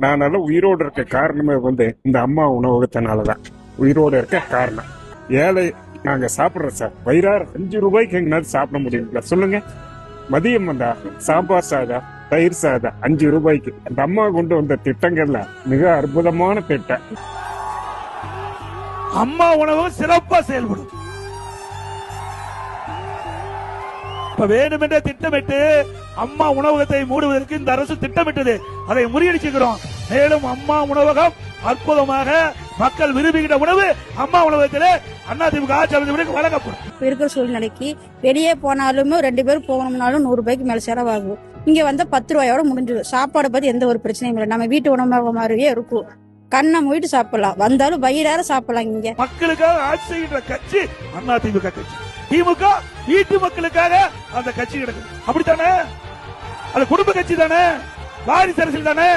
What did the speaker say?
நான் நல்லா உயிரோடு இருக்க காரணமே இந்த அம்மா உணவகத்தினாலதான் உயிரோடு இருக்க காரணம். ஏழை நாங்க சாப்பிடுறோம் சார், வயிறார 5 ரூபாய்க்கு எங்கனாவது சாப்பிட முடியுங்களா சொல்லுங்க? மதியம் வந்தா சாம்பார் சாதம், தயிர் சாதம் 5 ரூபாய்க்கு. அந்த அம்மா கொண்டு வந்த திட்டங்கள்ல மிக அற்புதமான திட்டம். அம்மா உணவகம் சிறப்பா செயல்படும். இப்ப வேண்டுமென்ற திட்டமிட்டு அம்மா உணவகத்தை மூடுவதற்கு இந்த அரசு திட்டமிட்டது. அதை முறியடிச்சுக்கிறோம். மேலும் அம்மா உணவகம் அற்புதமாக மக்கள் விரும்புகின்ற உணவு அம்மா உணவகத்திலே அதிமுக ஆட்சி வழங்கப்படும். இருக்கிற சூழ்நிலைக்கு வெளியே போனாலும் 2 பேரும் போகணும்னாலும் 100 ரூபாய்க்கு மேல செலவாகும். இங்க வந்து 10 ரூபாயோட முடிஞ்சிடும். சாப்பாடு பத்தி எந்த ஒரு பிரச்சனையும் இல்லை. நம்ம வீட்டு உணவு மாதிரியே இருக்கும். கண்ணை மூடிட்டு சாப்பிடலாம், வந்தாலும் வயிறார சாப்பிடலாம். இங்க மக்களுக்காக ஆட்சி செய்கின்ற கட்சி அதிமுக கட்சி. திமுக வீட்டு மக்களுக்காக அந்த கட்சி கிடக்குது. அப்படித்தானே? அது குடும்ப கட்சி தானே, வாரிசு அரசியல் தானே.